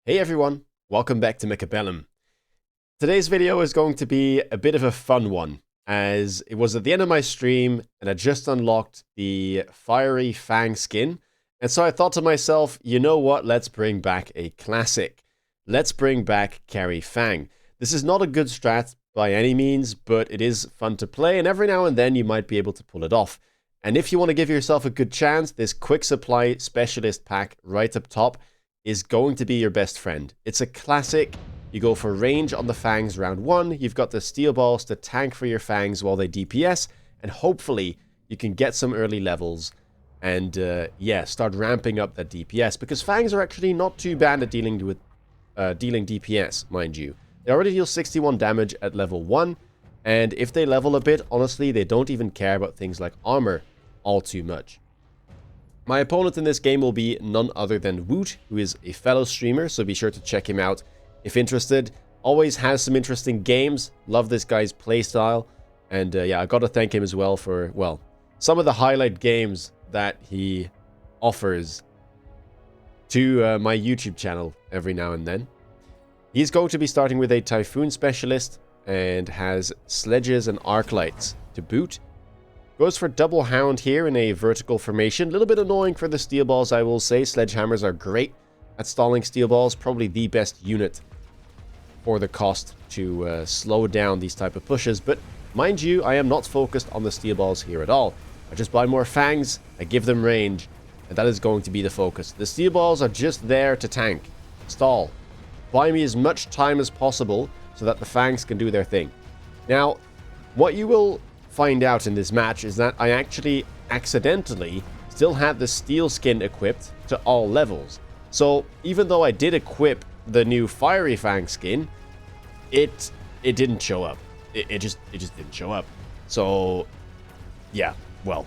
Hey everyone, welcome back to Mechabellum. Today's video is going to be a bit of a fun one, as it was at the end of my stream and I just unlocked the fiery Fang skin. And so I thought to myself, you know what, let's bring back a classic. Let's bring back Carry Fang. This is not a good strat by any means, but it is fun to play and every now and then you might be able to pull it off. And if you want to give yourself a good chance, this quick supply specialist pack right up top is going to be your best friend. It's a classic. You go for range on the Fangs round 1. You've got the steel balls to tank for your Fangs while they DPS. And hopefully you can get some early levels and start ramping up that DPS. Because Fangs are actually not too bad at dealing DPS, mind you. They already deal 61 damage at level 1. And if they level a bit, honestly, they don't even care about things like armor all too much. My opponent in this game will be none other than Woot, who is a fellow streamer, so be sure to check him out if interested. Always has some interesting games. Love this guy's playstyle. And I gotta thank him as well for, well, some of the highlight games that he offers to my YouTube channel every now and then. He's going to be starting with a Typhoon Specialist and has Sledges and Arc Lights to boot. Goes for double hound here in a vertical formation. A little bit annoying for the steel balls, I will say. Sledgehammers are great at stalling steel balls. Probably the best unit for the cost to slow down these type of pushes. But mind you, I am not focused on the steel balls here at all. I just buy more Fangs, I give them range, and that is going to be the focus. The steel balls are just there to tank, stall. Buy me as much time as possible so that the Fangs can do their thing. Now, what you will find out in this match is that I actually accidentally still had the steel skin equipped to all levels. So even though I did equip the new fiery Fang skin, it didn't show up. It just didn't show up. So yeah, well.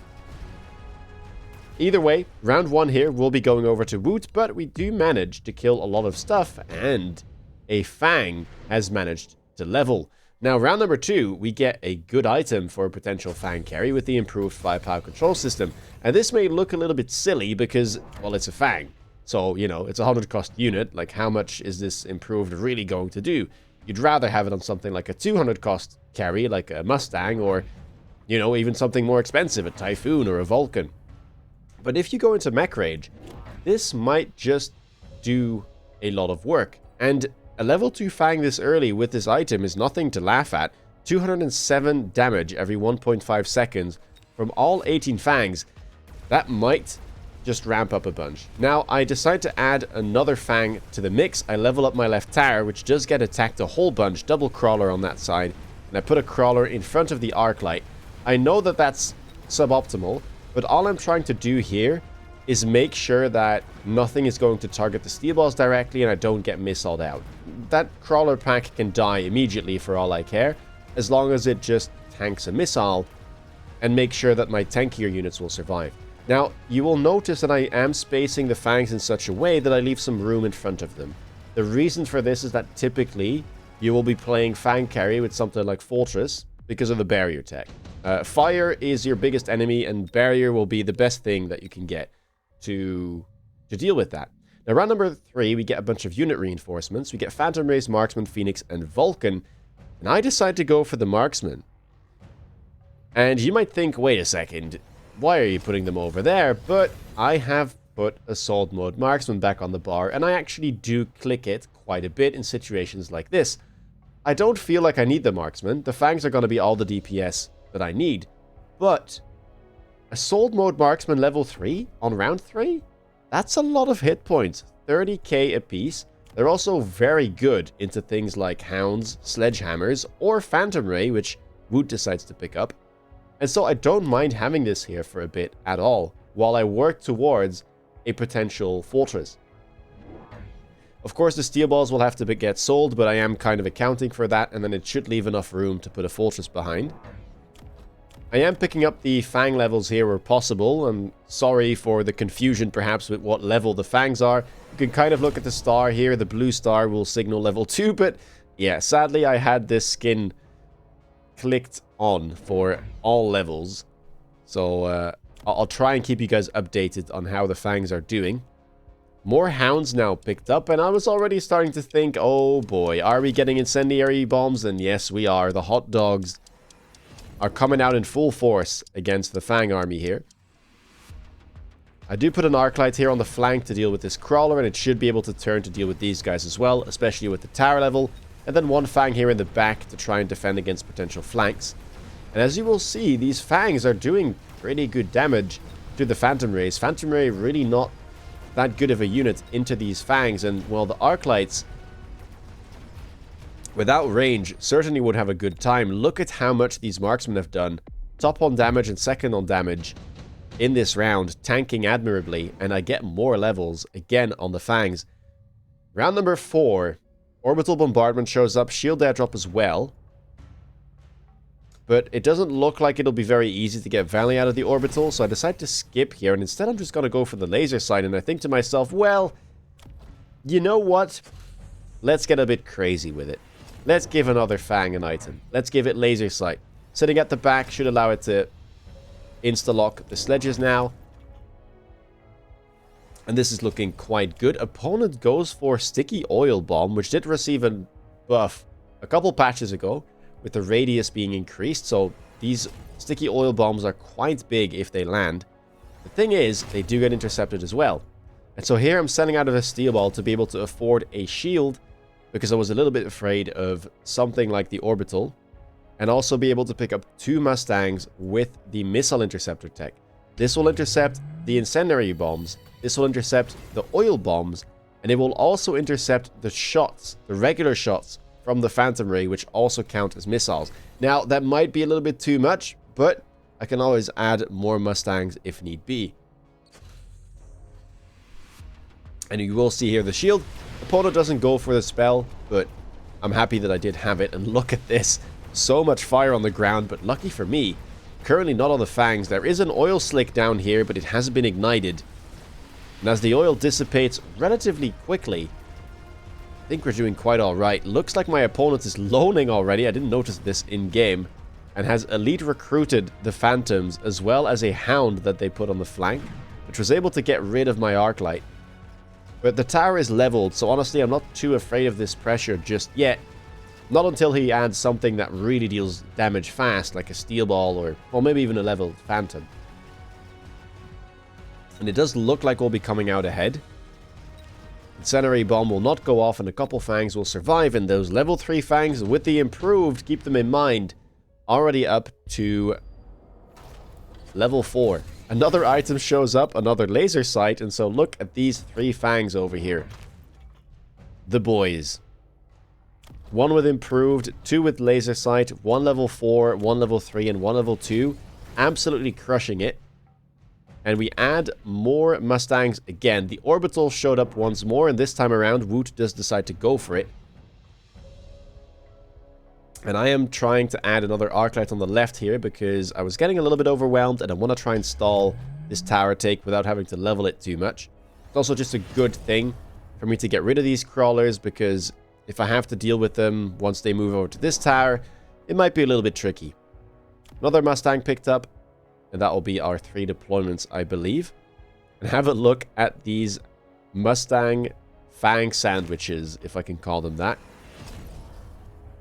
Either way, round 1 here will be going over to Woot, but we do manage to kill a lot of stuff and a Fang has managed to level. Now, round number 2, we get a good item for a potential Fang carry with the improved firepower control system. And this may look a little bit silly because, well, it's a Fang. So, you know, it's a 100 cost unit. Like, how much is this improved really going to do? You'd rather have it on something like a 200 cost carry, like a Mustang, or, you know, even something more expensive, a Typhoon or a Vulcan. But if you go into mech rage, this might just do a lot of work. And a level 2 Fang this early with this item is nothing to laugh at. 207 damage every 1.5 seconds from all 18 Fangs. That might just ramp up a bunch. Now, I decide to add another Fang to the mix. I level up my left tower, which does get attacked a whole bunch. Double crawler on that side. And I put a crawler in front of the arc light. I know that that's suboptimal, but all I'm trying to do here is make sure that nothing is going to target the steel balls directly and I don't get missiled out. That crawler pack can die immediately for all I care, as long as it just tanks a missile and make sure that my tankier units will survive. Now, you will notice that I am spacing the Fangs in such a way that I leave some room in front of them. The reason for this is that typically you will be playing Fang carry with something like Fortress because of the barrier tech. Fire is your biggest enemy and barrier will be the best thing that you can get to deal with that. Now, round number 3, we get a bunch of unit reinforcements. We get Phantom Race, Marksman, Phoenix, and Vulcan. And I decide to go for the Marksman. And you might think, wait a second, why are you putting them over there? But I have put Assault Mode Marksman back on the bar, and I actually do click it quite a bit in situations like this. I don't feel like I need the Marksman. The Fangs are going to be all the DPS that I need. But Assault Mode Marksman level 3 on round 3? That's a lot of hit points. 30k a piece. They're also very good into things like Hounds, Sledgehammers, or Phantom Ray, which Woot decides to pick up. And so I don't mind having this here for a bit at all, while I work towards a potential Fortress. Of course, the steel balls will have to get sold, but I am kind of accounting for that, and then it should leave enough room to put a Fortress behind. I am picking up the Fang levels here where possible. I'm sorry for the confusion perhaps with what level the Fangs are. You can kind of look at the star here. The blue star will signal level 2, but yeah, sadly I had this skin clicked on for all levels. So I'll try and keep you guys updated on how the Fangs are doing. More hounds now picked up, and I was already starting to think, oh boy, are we getting incendiary bombs? And yes, we are. The hot dogs are coming out in full force against the Fang army here. I do put an arc light here on the flank to deal with this crawler, and it should be able to turn to deal with these guys as well, especially with the tower level. And then one Fang here in the back to try and defend against potential flanks. And as you will see, these Fangs are doing pretty good damage to the Phantom Rays. Phantom Ray really not that good of a unit into these Fangs, and well, the arc lights without range certainly would have a good time. Look at how much these Marksmen have done. Top on damage and second on damage in this round, tanking admirably, and I get more levels again on the Fangs. Round number 4, Orbital Bombardment shows up, Shield Airdrop as well. But it doesn't look like it'll be very easy to get Valley out of the Orbital, so I decide to skip here, and instead I'm just going to go for the laser sight, and I think to myself, well, you know what? Let's get a bit crazy with it. Let's give another Fang an item. Let's give it laser sight. Sitting at the back should allow it to insta-lock the sledges now. And this is looking quite good. Opponent goes for Sticky Oil Bomb, which did receive a buff a couple patches ago, with the radius being increased, so these sticky oil bombs are quite big if they land. The thing is, they do get intercepted as well. And so here I'm sending out of a steel ball to be able to afford a shield, because I was a little bit afraid of something like the orbital, and also be able to pick up 2 Mustangs with the missile interceptor tech. This will intercept the incendiary bombs, this will intercept the oil bombs, and it will also intercept the shots, the regular shots, from the Phantom Ray, which also count as missiles. Now, that might be a little bit too much, but I can always add more Mustangs if need be. And you will see here the shield. Opponent doesn't go for the spell, but I'm happy that I did have it. And look at this. So much fire on the ground, but lucky for me, currently not on the Fangs. There is an oil slick down here, but it hasn't been ignited. And as the oil dissipates relatively quickly, I think we're doing quite alright. Looks like my opponent is loaning already. I didn't notice this in-game. And has elite recruited the Phantoms as well as a Hound that they put on the flank, which was able to get rid of my arc light. But the tower is leveled, so honestly I'm not too afraid of this pressure just yet. Not until he adds something that really deals damage fast, like a steel ball or maybe even a leveled Phantom. And it does look like we'll be coming out ahead. Incendiary bomb will not go off, and a couple Fangs will survive, and those level 3 Fangs with the improved, keep them in mind, already up to level 4. Another item shows up, another laser sight, and so look at these 3 Fangs over here. The boys. 1 with improved, 2 with laser sight, 1 level 4, 1 level 3, and 1 level 2. Absolutely crushing it. And we add more Mustangs again. The orbital showed up once more, and this time around, Woot does decide to go for it. And I am trying to add another arc light on the left here, because I was getting a little bit overwhelmed, and I want to try and stall this tower take without having to level it too much. It's also just a good thing for me to get rid of these crawlers, because if I have to deal with them once they move over to this tower, it might be a little bit tricky. Another Mustang picked up. And that will be our 3 deployments, I believe. And have a look at these Mustang Fang sandwiches, if I can call them that.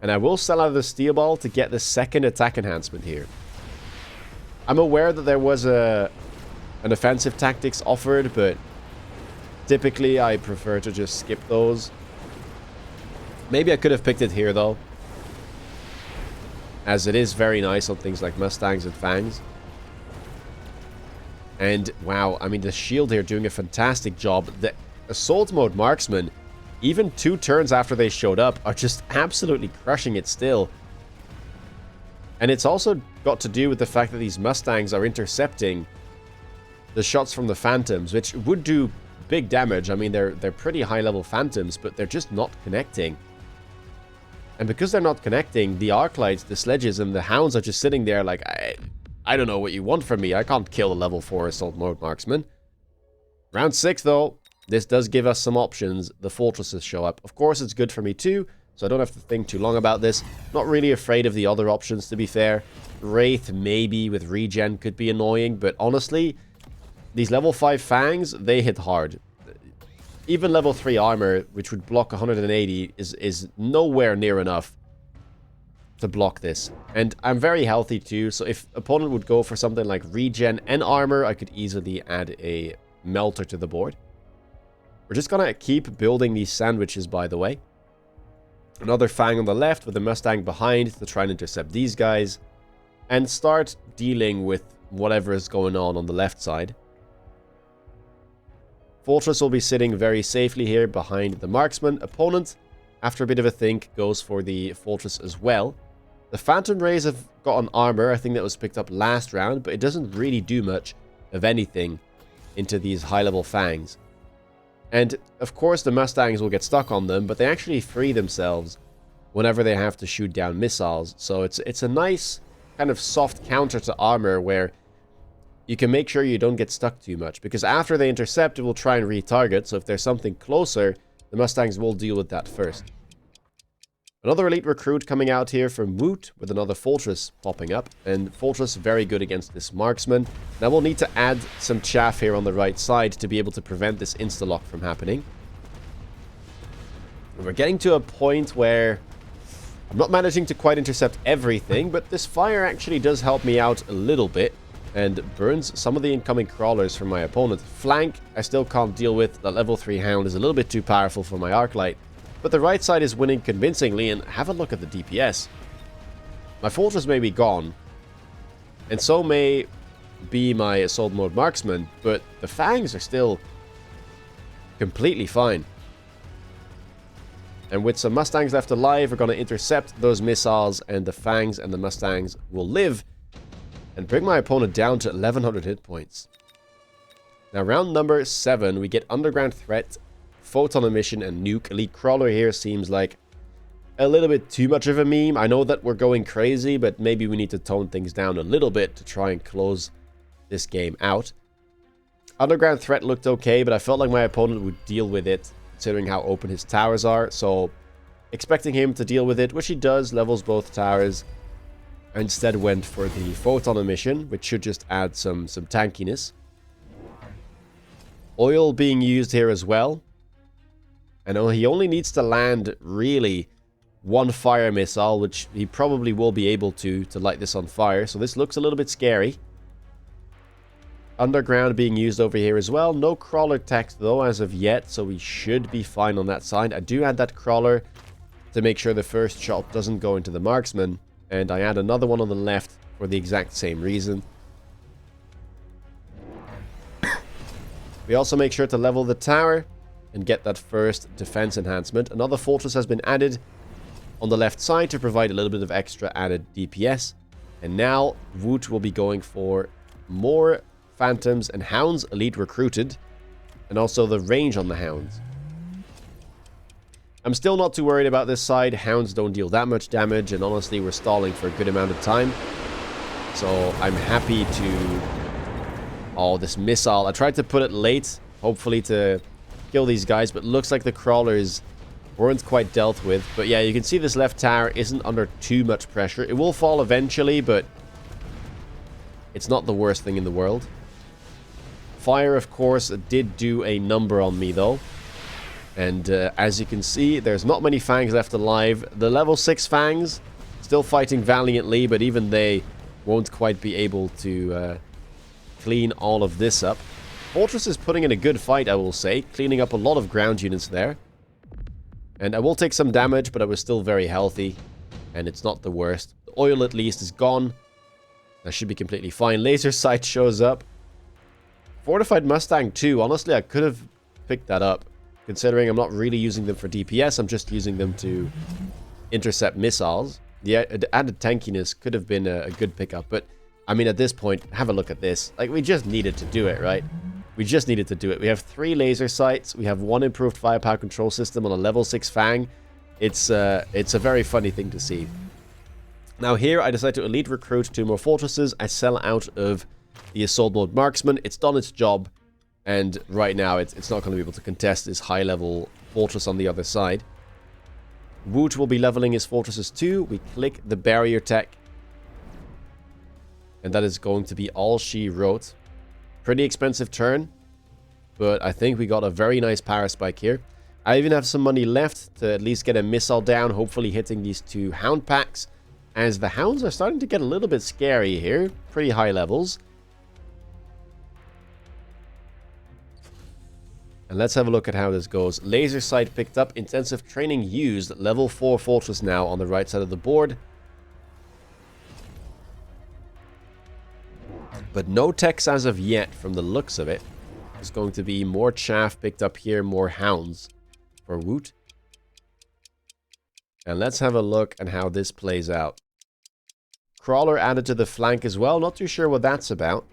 And I will sell out of the steel ball to get the second attack enhancement here. I'm aware that there was an offensive tactics offered, but typically I prefer to just skip those. Maybe I could have picked it here, though, as it is very nice on things like Mustangs and Fangs. And wow, I mean, the shield here doing a fantastic job. The assault mode Marksman, even 2 turns after they showed up, are just absolutely crushing it still. And it's also got to do with the fact that these Mustangs are intercepting the shots from the Phantoms, which would do big damage. I mean, they're pretty high level Phantoms, but they're just not connecting. And because they're not connecting, the arc lights, the sledges, and the hounds are just sitting there like, I don't know what you want from me. I can't kill a level 4 assault mode Marksman. Round 6, though, this does give us some options. The fortresses show up. Of course, it's good for me too, so I don't have to think too long about this. Not really afraid of the other options, to be fair. Wraith, maybe, with regen could be annoying, but honestly, these level 5 Fangs, they hit hard. even level 3 armor, which would block 180, is nowhere near enough to block this. And I'm very healthy too, so if opponent would go for something like regen and armor, I could easily add a melter to the board. We're just gonna keep building these sandwiches, by the way. Another Fang on the left with a Mustang behind to try and intercept these guys. And start dealing with whatever is going on the left side. Fortress will be sitting very safely here behind the Marksman. Opponent, after a bit of a think, goes for the Fortress as well. The Phantom Rays have got an armor, I think that was picked up last round, but it doesn't really do much of anything into these high-level Fangs. And, of course, the Mustangs will get stuck on them, but they actually free themselves whenever they have to shoot down missiles. So it's a nice kind of soft counter to armor where you can make sure you don't get stuck too much. Because after they intercept, it will try and retarget. So if there's something closer, the Mustangs will deal with that first. Another elite recruit coming out here from Woot with another Fortress popping up. And Fortress very good against this Marksman. Now we'll need to add some chaff here on the right side to be able to prevent this insta-lock from happening. And we're getting to a point where I'm not managing to quite intercept everything, but this fire actually does help me out a little bit and burns some of the incoming crawlers from my opponent. Flank, I still can't deal with. The level 3 hound is a little bit too powerful for my arc light. But the right side is winning convincingly, and have a look at the DPS. My Fortress may be gone, and so may be my Assault Mode Marksman, but the Fangs are still completely fine. And with some Mustangs left alive, we're going to intercept those missiles, and the Fangs and the Mustangs will live, and bring my opponent down to 1100 hit points. Now, round number 7, we get Underground Threat, Photon Emission, and Nuke. Elite Crawler here seems like a little bit too much of a meme. I know that we're going crazy, but maybe we need to tone things down a little bit to try and close this game out. Underground Threat looked okay, but I felt like my opponent would deal with it, considering how open his towers are. So, expecting him to deal with it, which he does, levels both towers. I instead went for the Photon Emission, which should just add some tankiness. Oil being used here as well. I know he only needs to land, really, one fire missile, which he probably will be able to light this on fire. So this looks a little bit scary. Underground being used over here as well. No crawler text, though, as of yet, so we should be fine on that side. I do add that crawler to make sure the first shot doesn't go into the Marksman. And I add another one on the left for the exact same reason. We also make sure to level the tower and get that first defense enhancement. Another Fortress has been added on the left side to provide a little bit of extra added DPS. And now Woot will be going for more Phantoms and Hounds elite recruited, and also the range on the Hounds. I'm still not too worried about this side. Hounds don't deal that much damage, and honestly we're stalling for a good amount of time. So I'm happy to... Oh, this missile. I tried to put it late, hopefully to kill these guys, but looks like the crawlers weren't quite dealt with. But yeah, you can see this left tower isn't under too much pressure. It will fall eventually, but it's not the worst thing in the world. Fire, of course, did do a number on me, though. And as you can see, there's not many Fangs left alive. The level 6 Fangs still fighting valiantly, but even they won't quite be able to clean all of this up. Fortress is putting in a good fight, I will say, cleaning up a lot of ground units there. And I will take some damage, but I was still very healthy, and it's not the worst. The oil, at least, is gone. That should be completely fine. Laser sight shows up. Fortified Mustang too. Honestly, I could have picked that up, considering I'm not really using them for DPS. I'm just using them to intercept missiles. The added tankiness could have been a good pickup, but I mean, at this point, have a look at this. Like, we just needed to do it, right? We just needed to do it. We have 3 laser sights. We have 1 improved firepower control system on a level 6 Fang. It's a very funny thing to see. Now here, I decide to elite recruit 2 more Fortresses. I sell out of the Assault Mode Marksman. It's done its job. And right now, it's not going to be able to contest this high-level Fortress on the other side. Woot will be leveling his Fortresses too. We click the barrier tech. And that is going to be all she wrote. Pretty expensive turn. but I think we got a very nice power spike here. I even have some money left to at least get a missile down, hopefully hitting these 2 hound packs, as the hounds are starting to get a little bit scary here. Pretty high levels. And let's have a look at how this goes. Laser sight picked up, intensive training used, level 4 fortress now on the right side of the board. But no techs as of yet from the looks of it. There's going to be more chaff picked up here, more hounds for Woot. And let's have a look at how this plays out. Crawler added to the flank as well. Not too sure what that's about.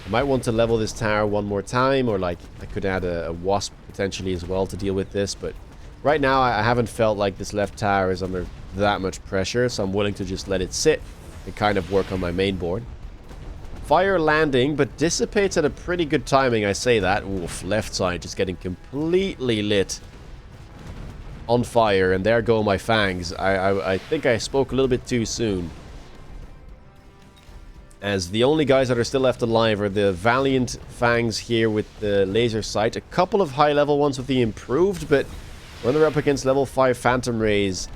I might want to level this tower one more time, or like I could add a wasp potentially as well to deal with this. But right now I haven't felt like this left tower is under that much pressure, so I'm willing to just let it sit and kind of work on my main board. Fire landing, but dissipates at a pretty good timing, I say that. Oof, left side just getting completely lit. On fire, and there go my fangs. I think I spoke a little bit too soon. As the only guys that are still left alive are the valiant fangs here with the laser sight. A couple of high level ones with the improved, but when they're up against level 5 phantom rays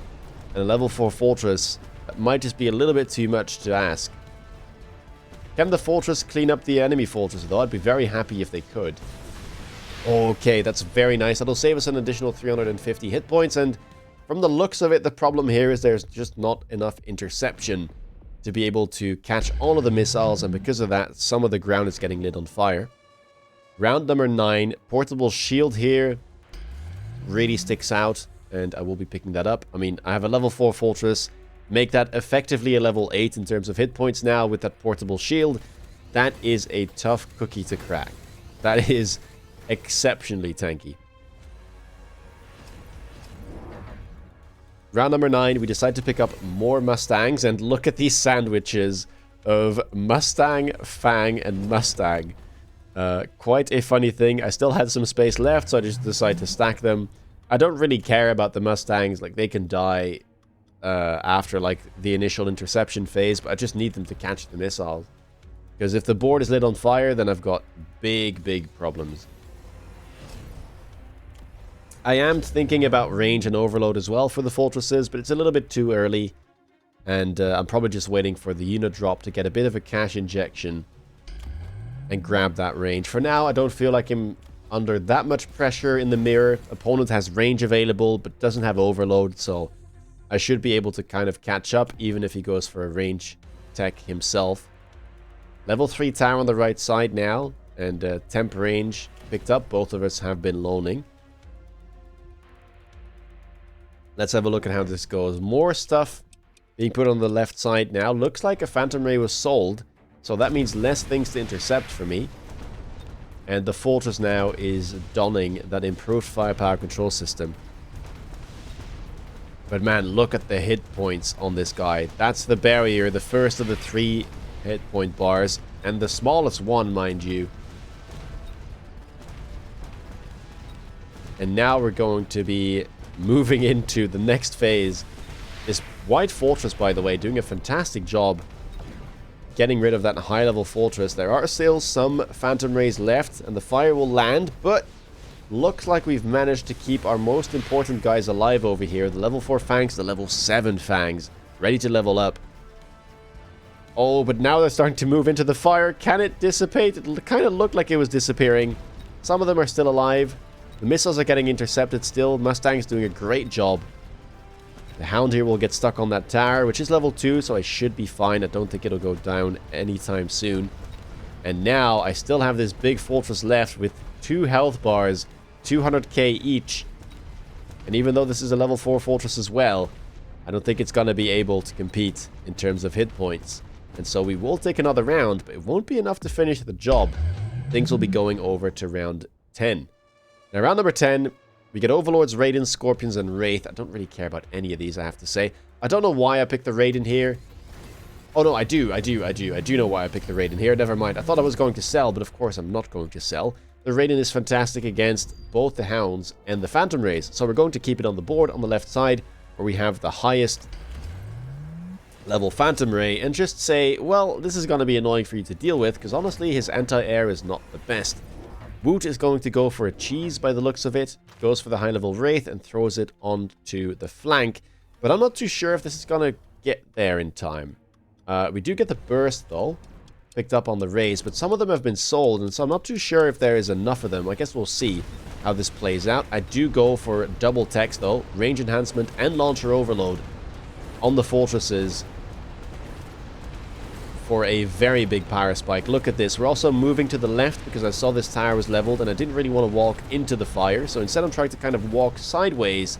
and a level 4 fortress, that might just be a little bit too much to ask. Can the fortress clean up the enemy fortress though? I'd be very happy if they could. Okay, that's very nice. That'll save us an additional 350 hit points, and from the looks of it, the problem here is there's just not enough interception to be able to catch all of the missiles, and because of that, some of the ground is getting lit on fire. Round number 9, portable shield here really sticks out, and I will be picking that up. I mean, I have a level 4 fortress. Make that effectively a level 8 in terms of hit points now with that portable shield. That is a tough cookie to crack. That is exceptionally tanky. Round number 9, we decide to pick up more Mustangs, and look at these sandwiches of Mustang, Fang, and Mustang. Quite a funny thing. I still had some space left, so I just decided to stack them. I don't really care about the Mustangs, like they can die after like the initial interception phase, but I just need them to catch the missiles. Because if the board is lit on fire, then I've got big problems. I am thinking about range and overload as well for the fortresses, but it's a little bit too early. And I'm probably just waiting for the unit drop to get a bit of a cash injection and grab that range. For now, I don't feel like I'm under that much pressure in the mirror. Opponent has range available, but doesn't have overload, so I should be able to kind of catch up, even if he goes for a range tech himself. Level 3 tower on the right side now, and temp range picked up. Both of us have been loaning. Let's have a look at how this goes. More stuff being put on the left side now. Looks like a phantom ray was sold, so that means less things to intercept for me. And the fortress now is donning that improved firepower control system. But man, look at the hit points on this guy. That's the barrier, the first of the 3 hit point bars, and the smallest one, mind you. And now we're going to be moving into the next phase. This white fortress, by the way, doing a fantastic job getting rid of that high level fortress. There are still some phantom rays left, and the fire will land, but looks like we've managed to keep our most important guys alive over here. The level 4 Fangs, the level 7 Fangs, ready to level up. Oh, but now they're starting to move into the fire. Can it dissipate? It kind of looked like it was disappearing. Some of them are still alive. The missiles are getting intercepted still. Mustang's doing a great job. The Hound here will get stuck on that tower, which is level 2, so I should be fine. I don't think it'll go down anytime soon. And now I still have this big fortress left with 2 health bars, 200k each. And even though this is a level 4 fortress as well, I don't think it's going to be able to compete in terms of hit points. And so we will take another round, but it won't be enough to finish the job. Things will be going over to round 10. Now, round number 10, we get Overlords, Raidens, Scorpions, and Wraith. I don't really care about any of these, I have to say. I don't know why I picked the Raiden here. Oh, no, I do know why I picked the Raiden here. Never mind. I thought I was going to sell, but of course I'm not going to sell. The Raiden is fantastic against both the Hounds and the Phantom Rays. So we're going to keep it on the board on the left side, where we have the highest level Phantom Ray, and just say, well, this is going to be annoying for you to deal with, because honestly, his anti-air is not the best. Woot is going to go for a cheese by the looks of it. Goes for the high-level Wraith and throws it onto the flank. But I'm not too sure if this is going to get there in time. We do get the burst, though. Picked up on the raise, but some of them have been sold, and so I'm not too sure if there is enough of them. I guess we'll see how this plays out. I do go for double text, though. Range enhancement and launcher overload on the fortresses for a very big power spike. Look at this. We're also moving to the left because I saw this tower was leveled and I didn't really want to walk into the fire. So instead I'm trying to kind of walk sideways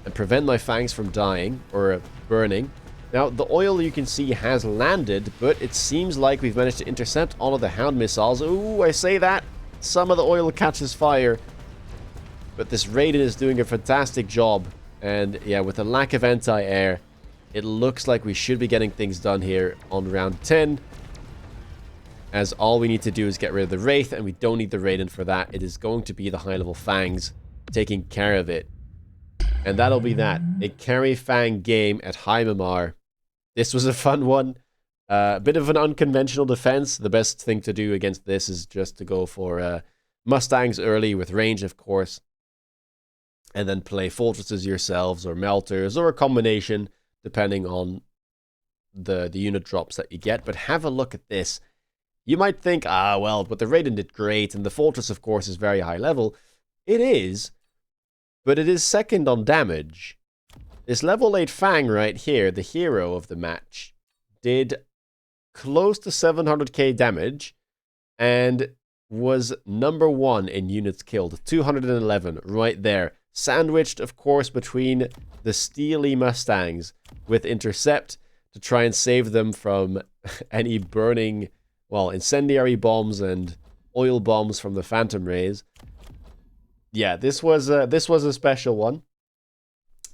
and prevent my fangs from dying or burning. Now, the oil you can see has landed, but it seems like we've managed to intercept all of the Hound missiles. Ooh, I say that. Some of the oil catches fire. But this Raiden is doing a fantastic job. And yeah, with the lack of anti-air, it looks like we should be getting things done here on round 10. As all we need to do is get rid of the Wraith, and we don't need the Raiden for that. It is going to be the high-level Fangs taking care of it. And that'll be that. A carry Fang game at High Mamar. This was a fun one. A bit of an unconventional defense. The best thing to do against this is just to go for Mustangs early with range, of course. And then play fortresses yourselves or melters or a combination depending on the unit drops that you get. But have a look at this. You might think, well, but the Raiden did great and the fortress, of course, is very high level. It is, but it is second on damage. This level 8 Fang right here, the hero of the match, did close to 700k damage and was number 1 in units killed. 211 right there. Sandwiched, of course, between the steely Mustangs with intercept to try and save them from any burning, well, incendiary bombs and oil bombs from the Phantom Rays. Yeah, this was a special one.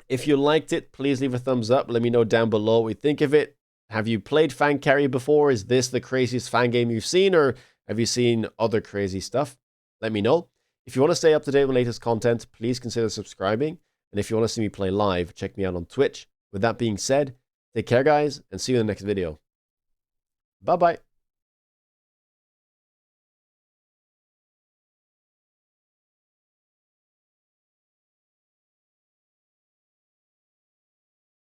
If you liked it, please leave a thumbs up. Let me know down below what you think of it. Have you played Fang Carry before? Is this the craziest Fang game you've seen, or have you seen other crazy stuff? Let me know. If you want to stay up to date with latest content, please consider subscribing. And if you want to see me play live, check me out on Twitch. With that being said, take care, guys, and see you in the next video. Bye-bye.